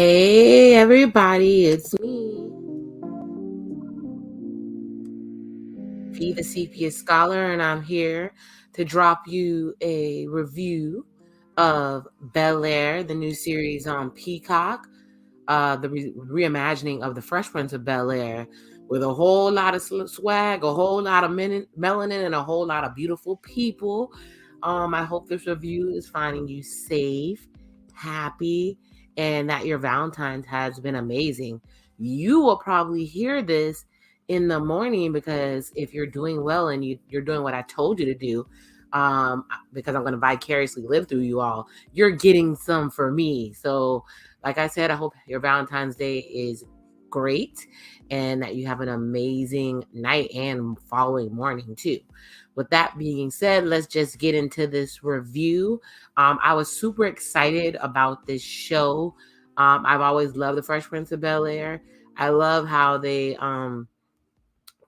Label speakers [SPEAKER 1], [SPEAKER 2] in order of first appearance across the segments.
[SPEAKER 1] Hey everybody, it's me, P the Sepia Scholar, and I'm here to drop you a review of BELAIR, the new series on Peacock, the reimagining of the Fresh Prince of Bel-Air, with a whole lot of swag, a whole lot of melanin, and a whole lot of beautiful people. I hope this review is finding you safe, happy, and that your Valentine's has been amazing. You will probably hear this in the morning because if you're doing well and you're doing what I told you to do, because I'm going to vicariously live through you all, you're getting some for me. So like I said, I hope your Valentine's Day is great and that you have an amazing night and following morning too. With that being said, let's just get into this review. I was super excited about this show. I've always loved the Fresh Prince of Bel-Air. I love how they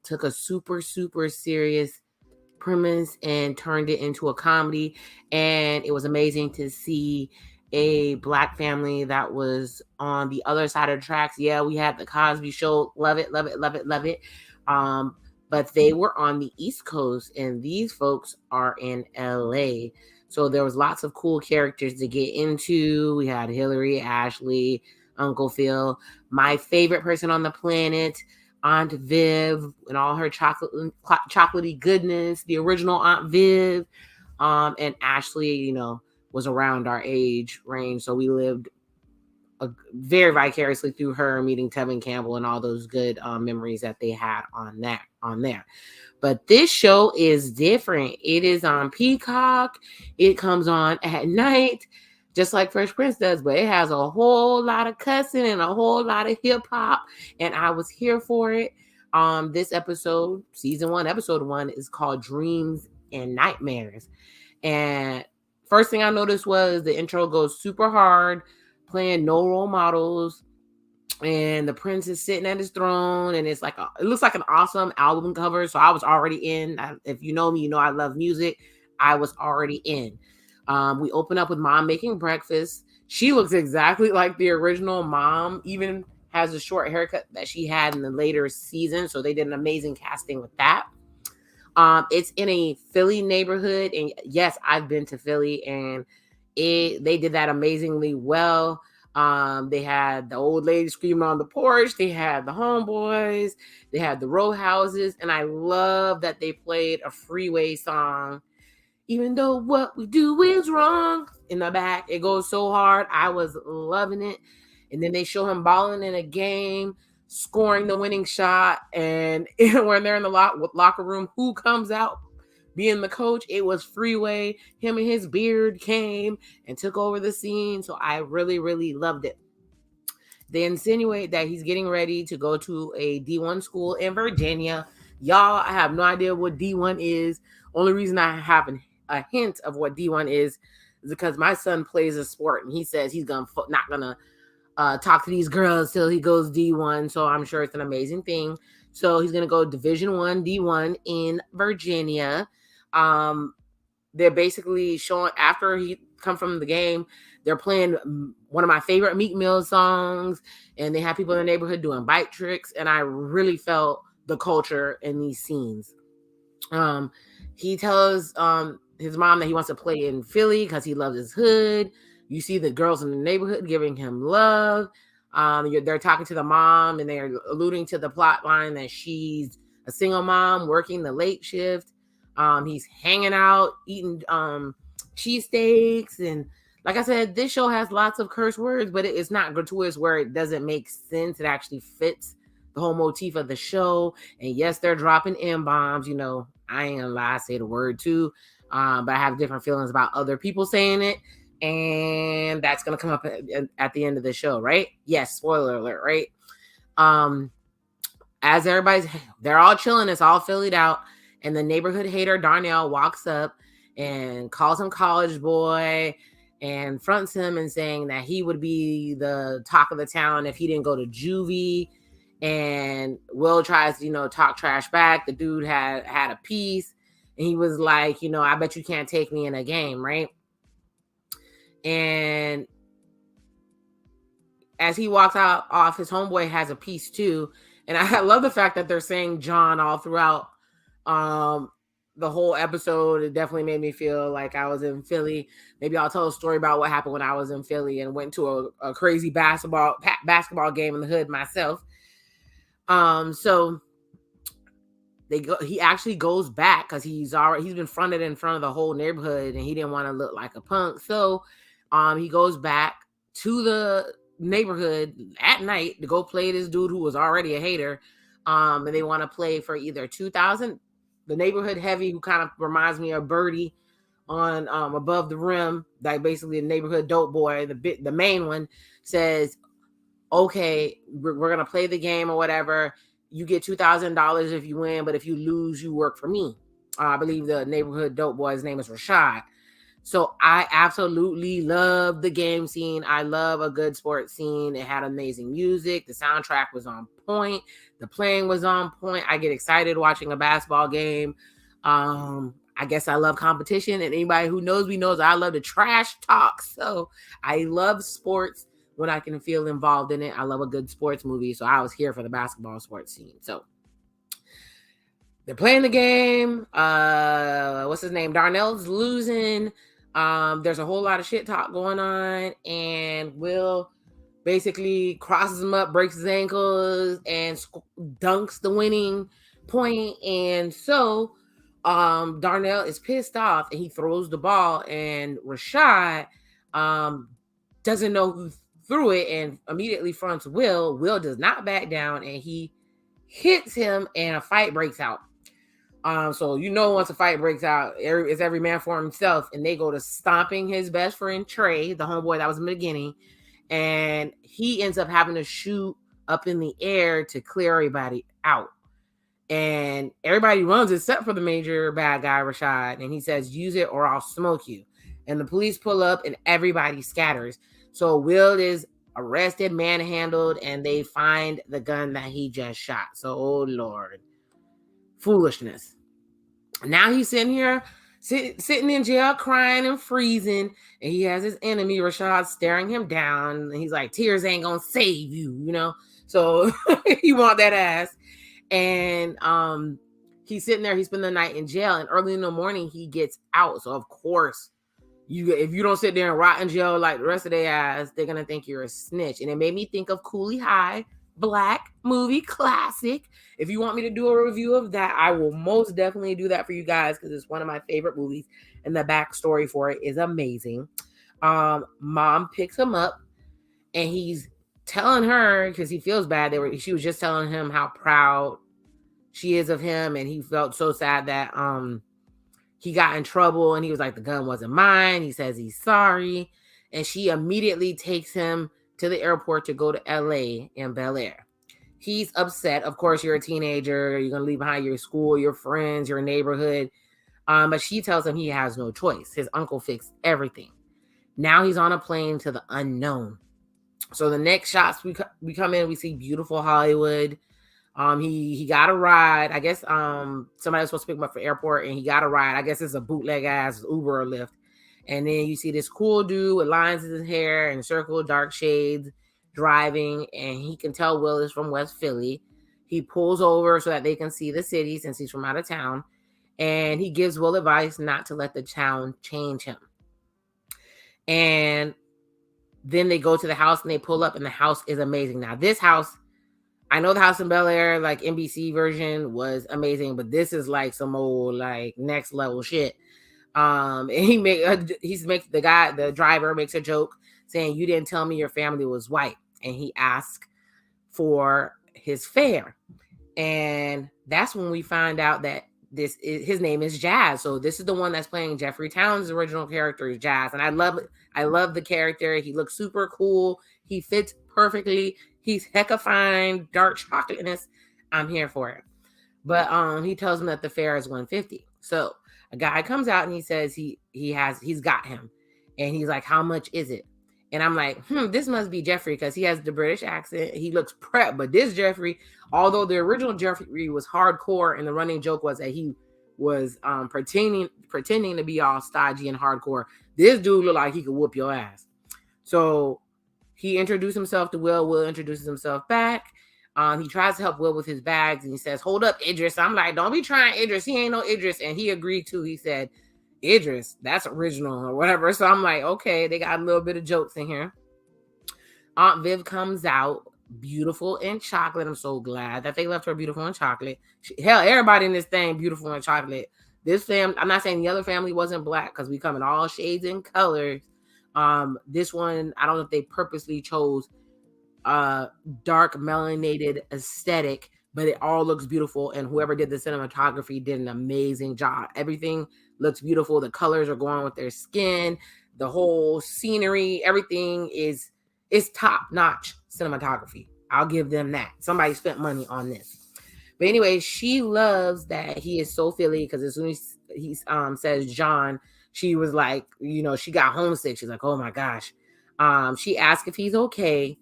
[SPEAKER 1] took a super serious premise and turned it into a comedy, and it was amazing to see a Black family that was on the other side of the tracks. Yeah, we had the Cosby Show, love it, love it, love it, love it. But they were on the East Coast, and these folks are in LA. So there was lots of cool characters to get into. We had Hillary, Ashley, Uncle Phil, my favorite person on the planet, Aunt Viv, and all her chocolatey goodness, the original Aunt Viv. And Ashley, was around our age range. So we lived very vicariously through her, meeting Tevin Campbell and all those good memories that they had on there. But this show is different. It is on Peacock. It comes on at night, just like Fresh Prince does, but it has a whole lot of cussing and a whole lot of hip hop, and I was here for it. This episode, season 1, episode 1, is called Dreams and Nightmares. And first thing I noticed was the intro goes super hard, playing No Role Models, and the prince is sitting at his throne, and it looks like an awesome album cover. So I was already in. If you know me, you know I love music. I was already in. We open up with mom making breakfast. She looks exactly like the original mom, even has a short haircut that she had in the later season. So they did an amazing casting with that. It's in a Philly neighborhood, and yes, I've been to Philly, and they did that amazingly well. They had the old lady screaming on the porch. They had the homeboys. They had the row houses, and I love that they played a Freeway song. Even though what we do is wrong, in the back, it goes so hard. I was loving it. And then they show him balling in a game, scoring the winning shot. And when they're in the locker room, who comes out being the coach? It was Freeway. Him and his beard came and took over the scene. So I really, really loved it. They insinuate that he's getting ready to go to a D1 school in Virginia. Y'all, I have no idea what D1 is. Only reason I have a hint of what D1 is because my son plays a sport, and he says he's not gonna talk to these girls till he goes D1. So I'm sure it's an amazing thing. So he's gonna go Division 1 D1 in Virginia. They're basically showing, after he come from the game, they're playing one of my favorite Meek Mill songs, and they have people in the neighborhood doing bike tricks, and I really felt the culture in these scenes. He tells his mom that he wants to play in Philly because he loves his hood. You see the girls in the neighborhood giving him love. They're talking to the mom, and they're alluding to the plot line that she's a single mom working the late shift. He's hanging out, eating cheesesteaks. And like I said, this show has lots of curse words, but it's not gratuitous where it doesn't make sense. It actually fits the whole motif of the show. And yes, they're dropping M-bombs. I ain't gonna lie, I say the word too. But I have different feelings about other people saying it. And that's gonna come up at the end of the show, right? Yes, spoiler alert, right? As they're all chilling, it's all Phillied out, and the neighborhood hater Darnell walks up and calls him college boy and fronts him and saying that he would be the talk of the town if he didn't go to juvie. And Will tries to, talk trash back. The dude had a piece, and he was like, I bet you can't take me in a game, right? And as he walks out off, his homeboy has a piece too. And I love the fact that they're saying John all throughout the whole episode. It definitely made me feel like I was in Philly. Maybe I'll tell a story about what happened when I was in Philly and went to a crazy basketball game in the hood myself. So he actually goes back because he's been fronted in front of the whole neighborhood and he didn't want to look like a punk. So he goes back to the neighborhood at night to go play this dude who was already a hater. And they want to play for either 2,000. The neighborhood heavy, who kind of reminds me of Birdie on Above the Rim, like basically the neighborhood dope boy, the main one, says, okay, we're gonna play the game or whatever. You get $2,000 if you win, but if you lose, you work for me. I believe the neighborhood dope boy's name is Rashad. So I absolutely love the game scene. I love a good sports scene. It had amazing music. The soundtrack was on point. The playing was on point. I get excited watching a basketball game. I guess I love competition, and anybody who knows me knows I love to trash talk. So I love sports when I can feel involved in it. I love a good sports movie. So I was here for the basketball sports scene. So they're playing the game. What's his name? Darnell's losing. There's a whole lot of shit talk going on, and Will basically crosses him up, breaks his ankles, and dunks the winning point. And so Darnell is pissed off, and he throws the ball, and Rashad doesn't know who threw it and immediately fronts Will. Will does not back down, and he hits him, and a fight breaks out. So once a fight breaks out, it's every man for himself, and they go to stomping his best friend Trey, the homeboy that was in the beginning, and he ends up having to shoot up in the air to clear everybody out. And everybody runs except for the major bad guy, Rashad, and he says, "Use it or I'll smoke you." And the police pull up, and everybody scatters. So Will is arrested, manhandled, and they find the gun that he just shot. So, oh Lord. Foolishness. Now he's sitting here, sitting in jail, crying and freezing, and he has his enemy Rashad staring him down. And he's like, "Tears ain't gonna save you," So he want that ass. And he's sitting there. He spent the night in jail, and early in the morning he gets out. So of course, if you don't sit there and rot in jail like the rest of their ass, they're gonna think you're a snitch. And it made me think of Cooley High. Black movie classic. If you want me to do a review of that, I will most definitely do that for you guys because it's one of my favorite movies and the backstory for it is amazing. Mom picks him up and he's telling her, because he feels bad, she was just telling him how proud she is of him, and he felt so sad that he got in trouble, and he was like, "The gun wasn't mine." He says he's sorry, and she immediately takes him to the airport to go to LA in BELAIR. He's upset. Of course, you're a teenager. You're going to leave behind your school, your friends, your neighborhood. But she tells him he has no choice. His uncle fixed everything. Now he's on a plane to the unknown. So the next shots we come in, we see beautiful Hollywood. He got a ride. I guess somebody was supposed to pick him up for airport, and he got a ride. I guess it's a bootleg ass Uber or Lyft. And then you see this cool dude with lines in his hair and circle dark shades driving, and he can tell Will is from West Philly. He pulls over so that they can see the city since he's from out of town, and he gives Will advice not to let the town change him. And then they go to the house and they pull up, and the house is amazing. Now this house, I know the house in BELAIR, like NBC version, was amazing, but this is like some old like next level shit. And the driver makes a joke saying, "You didn't tell me your family was white," and he asked for his fare, and that's when we find out that his name is Jazz. So this is the one that's playing Jeffrey Towns' original character is Jazz, and I love the character. He looks super cool. He fits perfectly. He's hecka fine, dark chocolateness. I'm here for it. But he tells him that the fare is $150. So a guy comes out and he says he's got him. And he's like, "How much is it?" And I'm like, this must be Jeffrey because he has the British accent. He looks prepped. But this Jeffrey, although the original Jeffrey was hardcore, and the running joke was that he was pretending to be all stodgy and hardcore, this dude looked like he could whoop your ass. So He introduced himself to Will. Will introduces himself back. He tries to help Will with his bags, and he says, "Hold up, Idris." I'm like, "Don't be trying Idris. He ain't no Idris." And he agreed too. He said, "Idris, that's original," or whatever. So I'm like, okay, they got a little bit of jokes in here. Aunt Viv comes out, beautiful in chocolate. I'm so glad that they left her beautiful in chocolate. Hell, everybody in this thing beautiful in chocolate. This family, I'm not saying the other family wasn't black, because we come in all shades and colors. This one, I don't know if they purposely chose dark melanated aesthetic, but it all looks beautiful, and whoever did the cinematography did an amazing job. Everything looks beautiful. The colors are going with their skin, the whole scenery, everything is top-notch cinematography. I'll give them that. Somebody spent money on this. But anyway, she loves that he is so Philly, because as soon as he says John, she was like, she got homesick. She's like, oh my gosh. She asked if he's okay,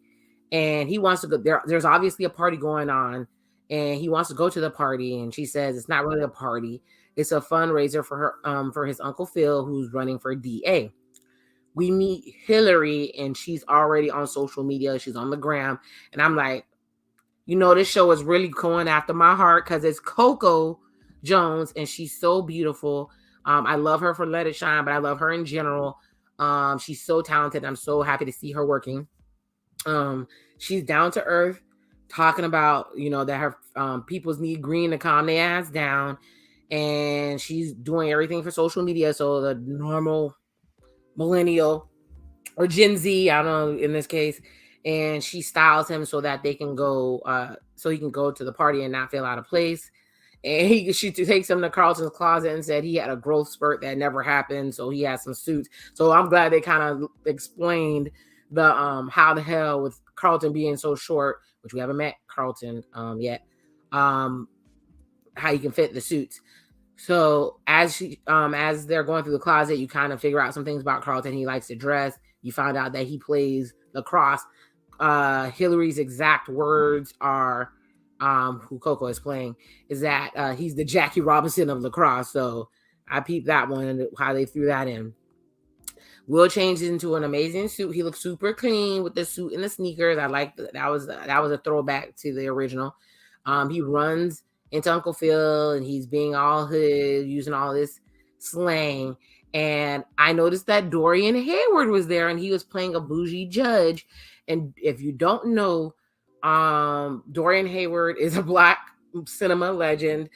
[SPEAKER 1] and he wants to go. There's obviously a party going on, and he wants to go to the party. And she says it's not really a party. It's a fundraiser for her, for his Uncle Phil, who's running for DA. We meet Hillary, and she's already on social media. She's on the gram. And I'm like, this show is really going after my heart, because it's Coco Jones, and she's so beautiful. I love her for Let It Shine, but I love her in general. She's so talented. I'm so happy to see her working. She's down to earth, talking about, that her peoples need green to calm their ass down. And she's doing everything for social media. So the normal millennial or Gen Z, I don't know in this case, and she styles him so that they can go, so he can go to the party and not feel out of place. And she takes him to Carlton's closet and said he had a growth spurt that never happened, so he has some suits. So I'm glad they kind of explained the how the hell with Carlton being so short, which we haven't met Carlton yet, how you can fit the suits. So as they're going through the closet, you kind of figure out some things about Carlton. He likes to dress. You find out that he plays lacrosse. Hillary's exact words are, who Coco is playing, is that he's the Jackie Robinson of lacrosse. So I peeped that one, how they threw that in. Will changes into an amazing suit. He looks super clean with the suit and the sneakers. I like that was a throwback to the original. He runs into Uncle Phil, and he's being all hood, using all this slang. And I noticed that Dorian Hayward was there, and he was playing a bougie judge. And if you don't know, Dorian Hayward is a Black cinema legend.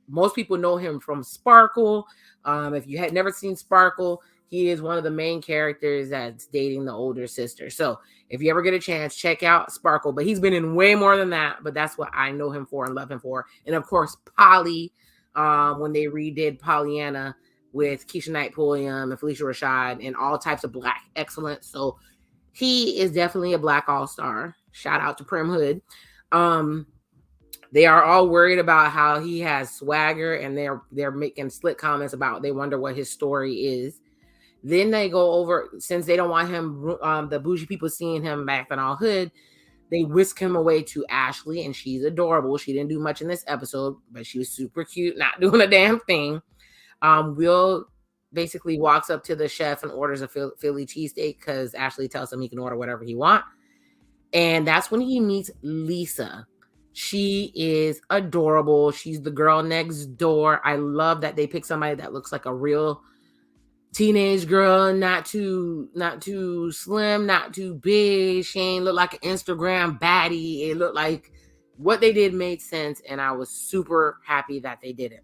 [SPEAKER 1] Most people know him from Sparkle. If you had never seen Sparkle, he is one of the main characters that's dating the older sister. So if you ever get a chance, check out Sparkle. But he's been in way more than that. But that's what I know him for and love him for. And of course, Polly, when they redid Pollyanna with Keisha Knight Pulliam and Felicia Rashad and all types of Black excellence. So he is definitely a Black all-star. Shout out to Prim Hood. They are all worried about how he has swagger, and they're making slick comments about they wonder what his story is. Then they go over, since they don't want him, the bougie people seeing him back in all hood, they whisk him away to Ashley, and she's adorable. She didn't do much in this episode, but she was super cute, not doing a damn thing. Will basically walks up to the chef and orders a Philly cheesesteak because Ashley tells him he can order whatever he wants. And that's when he meets Lisa. She is adorable. She's the girl next door. I love that they pick somebody that looks like a real teenage girl, not too slim, not too big. She ain't look like an Instagram baddie. It looked like what they did made sense, and I was super happy that they did it.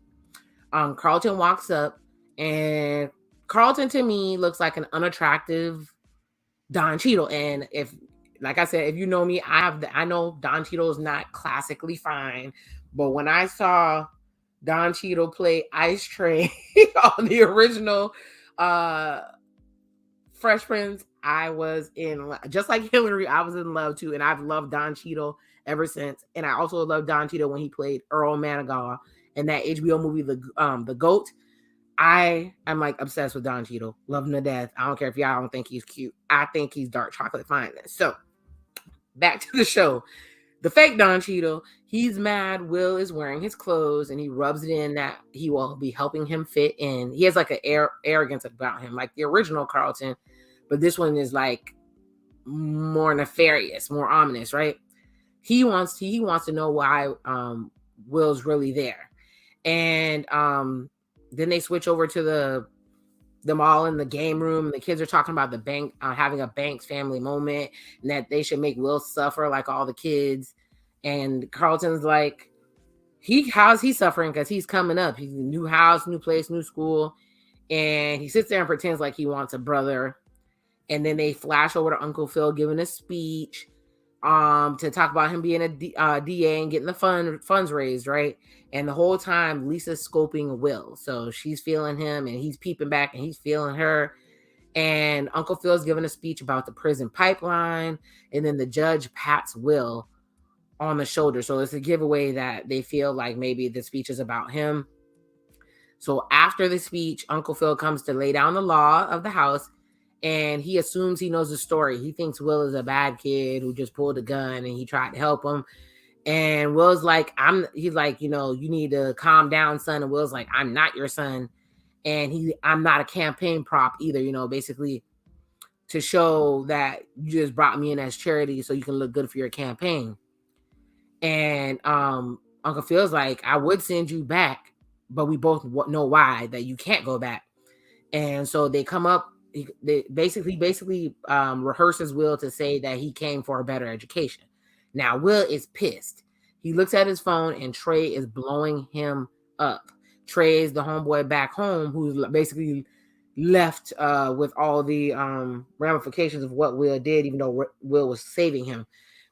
[SPEAKER 1] Carlton walks up, and Carlton to me looks like an unattractive Don Cheadle. And if, like I said, if you know me, I know Don Cheadle is not classically fine, but when I saw Don Cheadle play Ice Tray on the original Fresh Prince, I was in love. Just like Hillary, I was in love too, and I've loved Don Cheadle ever since. And I also love Don Cheadle when he played Earl Manigaw in that HBO movie, The Goat. I am like obsessed with Don Cheadle, love him to death. I don't care if y'all don't think he's cute. I think he's dark chocolate fineness. So back to the show. The fake Don Cheadle, he's mad Will is wearing his clothes, and he rubs it in that he will be helping him fit in. He has like an arrogance about him, like the original Carlton, but this one is like more nefarious, more ominous, right? He wants to know why Will's really there. And then they switch over to them all in the game room. The kids are talking about the bank, having a Banks family moment, and that they should make Will suffer like all the kids. And Carlton's like, how's he suffering? Because he's coming up. He's a new house, new place, new school. And he sits there and pretends like he wants a brother. And then they flash over to Uncle Phil giving a speech to talk about him being a DA and getting the funds raised, right? And the whole time Lisa's scoping Will, so she's feeling him and he's peeping back and he's feeling her. And Uncle Phil's giving a speech about the prison pipeline, and then the judge pats Will on the shoulder, so it's a giveaway that they feel like maybe the speech is about him. So after the speech, Uncle Phil comes to lay down the law of the house, and he assumes he knows the story. He thinks Will is a bad kid who just pulled a gun and he tried to help him. And Will's like, he's like, you need to calm down, son. And Will's like, I'm not your son. And I'm not a campaign prop either, basically to show that you just brought me in as charity so you can look good for your campaign. And Uncle Phil's like, I would send you back, but we both know why that you can't go back. And so they come up, they basically rehearses Will to say that he came for a better education. Now Will is pissed. He looks at his phone and Trey is blowing him up. Trey is the homeboy back home who's basically left with all the ramifications of what Will did, even though Will was saving him.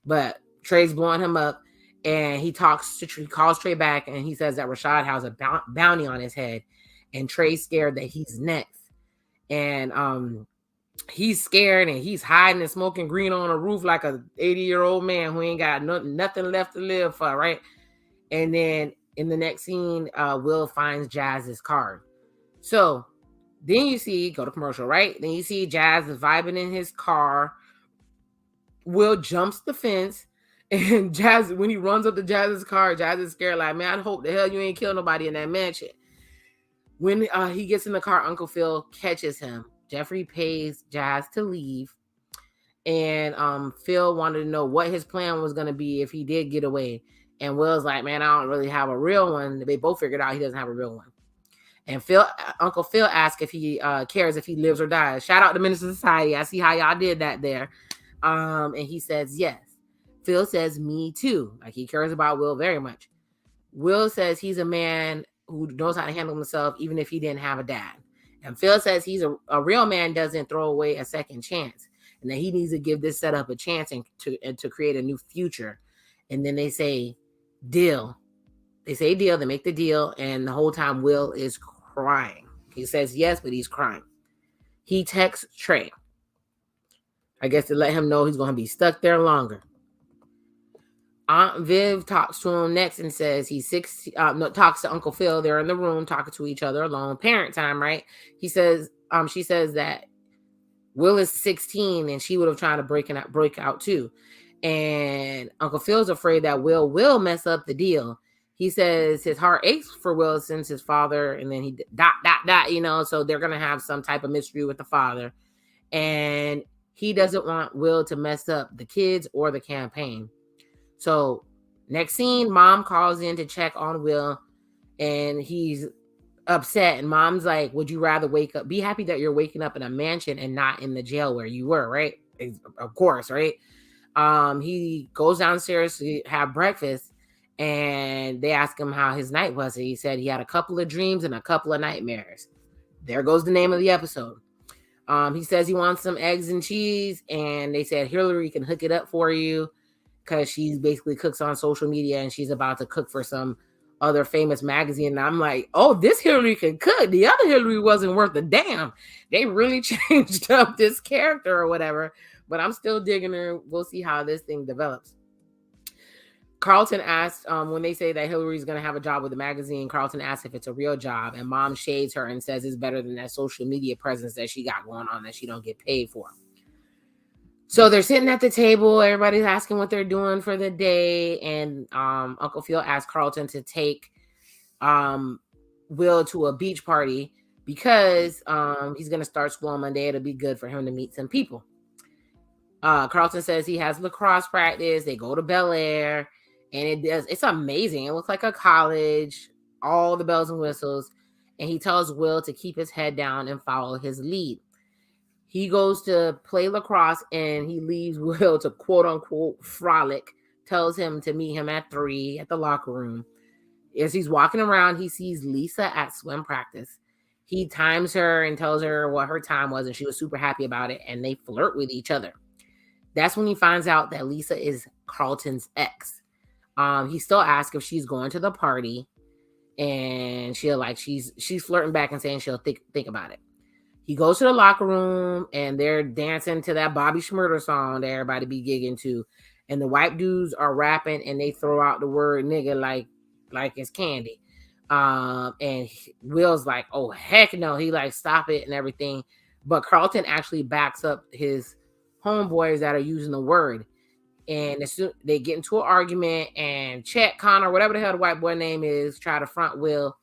[SPEAKER 1] But Trey's blowing him up, and he calls Trey back, and he says that Rashad has a bounty on his head, and Trey's scared that he's next. And he's scared, and he's hiding and smoking green on a roof like a 80-year-old man who ain't got nothing left to live for, right? And then in the next scene, Will finds Jazz's card. So then you see, go to commercial, right? Then you see Jazz is vibing in his car. Will jumps the fence, and Jazz, when he runs up to Jazz's car, Jazz is scared, like, man, I hope the hell you ain't kill nobody in that mansion. When he gets in the car, Uncle Phil catches him. Jeffrey pays Jazz to leave. And Phil wanted to know what his plan was going to be if he did get away. And Will's like, man, I don't really have a real one. They both figured out he doesn't have a real one. And Uncle Phil asks if he cares if he lives or dies. Shout out to Minister Society. I see how y'all did that there. And he says, yes. Phil says, me too. Like, he cares about Will very much. Will says he's a man who knows how to handle himself, even if he didn't have a dad. And Phil says he's a real man doesn't throw away a second chance, and that he needs to give this setup a chance and to create a new future. And then they say, deal. They say deal. They make the deal, and the whole time Will is crying. He says yes, but he's crying. He texts Trey, I guess, to let him know he's going to be stuck there longer. Aunt Viv talks to him next and says he's 6. Talks to Uncle Phil. They're in the room talking to each other alone. Parent time, right? He says, she says that Will is 16 and she would have tried to break out too. And Uncle Phil's afraid that will mess up the deal. He says his heart aches for Will since his father, and then he ... so they're gonna have some type of mystery with the father, and he doesn't want Will to mess up the kids or the campaign. So next scene, Mom calls in to check on Will, and he's upset. And Mom's like, would you rather be happy that you're waking up in a mansion and not in the jail where you were, right? Of course, right? He goes downstairs to have breakfast, and they ask him how his night was. And he said he had a couple of dreams and a couple of nightmares. There goes the name of the episode. He says he wants some eggs and cheese, and they said Hillary can hook it up for you, because she basically cooks on social media, and she's about to cook for some other famous magazine. And I'm like, oh, this Hillary can cook. The other Hillary wasn't worth a damn. They really changed up this character or whatever. But I'm still digging her. We'll see how this thing develops. Carlton asks, when they say that Hillary's going to have a job with the magazine, Carlton asks if it's a real job. And Mom shades her and says it's better than that social media presence that she got going on that she don't get paid for. So they're sitting at the table. Everybody's asking what they're doing for the day. And Uncle Phil asks Carlton to take Will to a beach party because he's going to start school on Monday. It'll be good for him to meet some people. Carlton says he has lacrosse practice. They go to BELAIR, and it's amazing. It looks like a college, all the bells and whistles. And he tells Will to keep his head down and follow his lead. He goes to play lacrosse, and he leaves Will to quote unquote frolic, tells him to meet him at 3 at the locker room. As he's walking around, he sees Lisa at swim practice. He times her and tells her what her time was, and she was super happy about it, and they flirt with each other. That's when he finds out that Lisa is Carlton's ex. He still asks if she's going to the party, and she's flirting back and saying she'll think about it. He goes to the locker room, and they're dancing to that Bobby Shmurda song that everybody be gigging to, and the white dudes are rapping, and they throw out the word nigga like it's candy. And Will's like, oh heck no, he like stop it and everything, but Carlton actually backs up his homeboys that are using the word, and as soon they get into an argument, and Chet Connor, whatever the hell the white boy name is, try to front Will.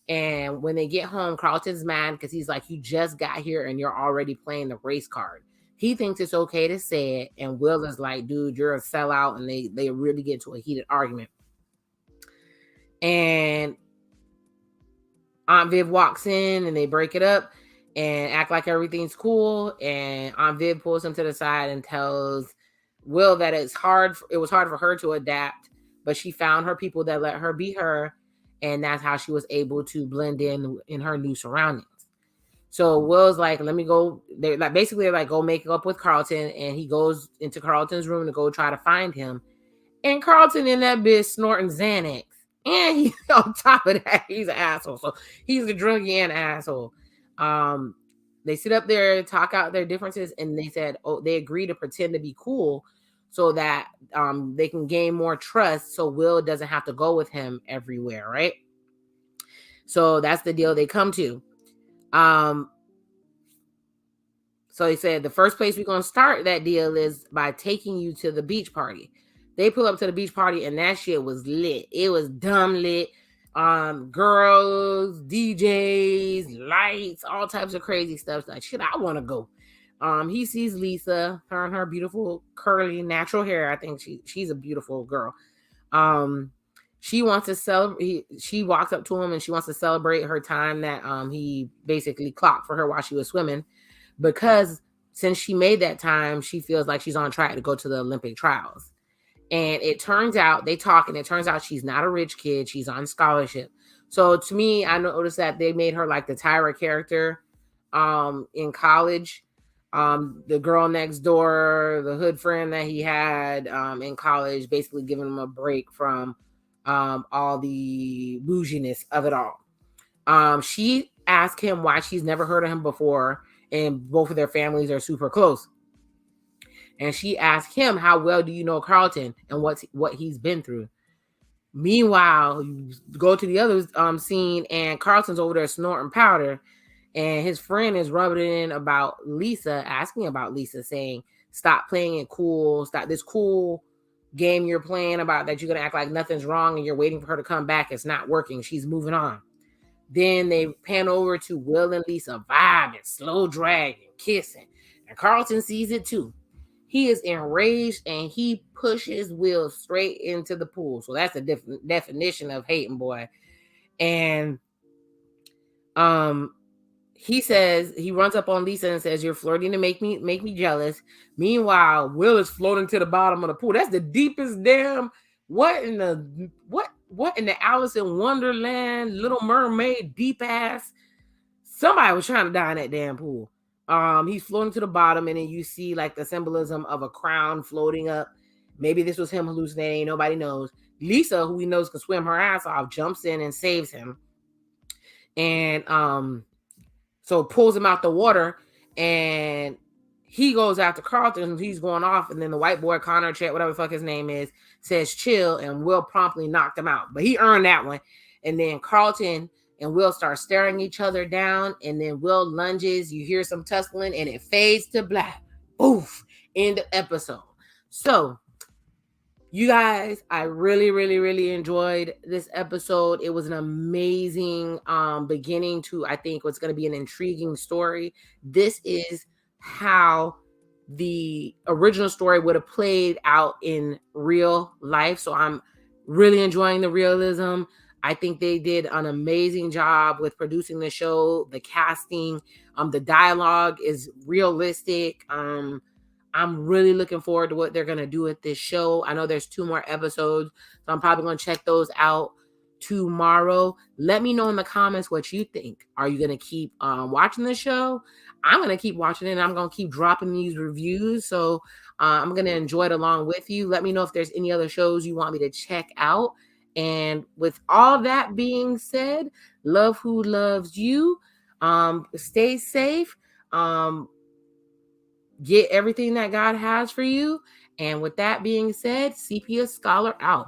[SPEAKER 1] And when they get home, Carlton's mad because he's like, you just got here and you're already playing the race card. He thinks it's okay to say it, and Will is like, dude, you're a sellout, and they really get into a heated argument. And Aunt Viv walks in, and they break it up and act like everything's cool. And Aunt Viv pulls him to the side and tells Will that it was hard for her to adapt, but she found her people that let her be her, and that's how she was able to blend in her new surroundings. So Will's like, let me go. They're like, basically like, go make up with Carlton, and he goes into Carlton's room to go try to find him. And Carlton in that bitch snorting Xanax. And he, on top of that, he's an asshole. So he's a drunkie and asshole. They sit up there, talk out their differences, and they said, they agree to pretend to be cool so that they can gain more trust, so Will doesn't have to go with him everywhere, right? So that's the deal they come to. So he said, the first place we're going to start that deal is by taking you to the beach party. They pull up to the beach party, and that shit was lit. It was dumb lit. Girls, DJs, lights, all types of crazy stuff. Like, shit, I want to go. He sees Lisa, her and her beautiful curly natural hair. I think she's a beautiful girl. She wants to celebrate. She walks up to him, and she wants to celebrate her time that he basically clocked for her while she was swimming, because since she made that time, she feels like she's on track to go to the Olympic trials. And it turns out, they talk, and it turns out she's not a rich kid. She's on scholarship. So to me, I noticed that they made her like the Tyra character in college. The girl next door, the hood friend that he had in college, basically giving him a break from all the bouginess of it all. She asked him why she's never heard of him before, and both of their families are super close. And she asked him, how well do you know Carlton and what he's been through? Meanwhile, you go to the other scene, and Carlton's over there snorting powder, and his friend is rubbing it in about Lisa, asking about Lisa, saying, stop playing it cool. Stop this cool game you're playing about that you're going to act like nothing's wrong and you're waiting for her to come back. It's not working. She's moving on. Then they pan over to Will and Lisa vibing, slow dragging, kissing. And Carlton sees it too. He is enraged, and he pushes Will straight into the pool. So that's the definition of hating, boy. And he says, he runs up on Lisa and says, you're flirting to make me jealous. Meanwhile, Will is floating to the bottom of the pool. That's the deepest damn, what in the Alice in Wonderland, Little Mermaid, deep ass. Somebody was trying to die in that damn pool. He's floating to the bottom, and then you see like the symbolism of a crown floating up. Maybe this was him hallucinating. Nobody knows. Lisa, who he knows can swim her ass off, jumps in and saves him. And so pulls him out the water, and he goes after Carlton. He's going off, and then the white boy, Connor, Chet, whatever the fuck his name is, says chill, and Will promptly knocked him out. But he earned that one. And then Carlton and Will start staring each other down, and then Will lunges. You hear some tussling, and it fades to black. Oof! End of episode. So, you guys, I really, really, really enjoyed this episode. It was an amazing beginning to, I think, what's going to be an intriguing story. This is how the original story would have played out in real life. So I'm really enjoying the realism. I think they did an amazing job with producing the show, the casting, the dialogue is realistic. I'm really looking forward to what they're going to do with this show. I know there's 2 more episodes, so I'm probably going to check those out tomorrow. Let me know in the comments what you think. Are you going to keep watching the show? I'm going to keep watching it, and I'm going to keep dropping these reviews. So I'm going to enjoy it along with you. Let me know if there's any other shows you want me to check out. And with all that being said, love who loves you. Stay safe. Get everything that God has for you. And with that being said, Sepia Scholar out.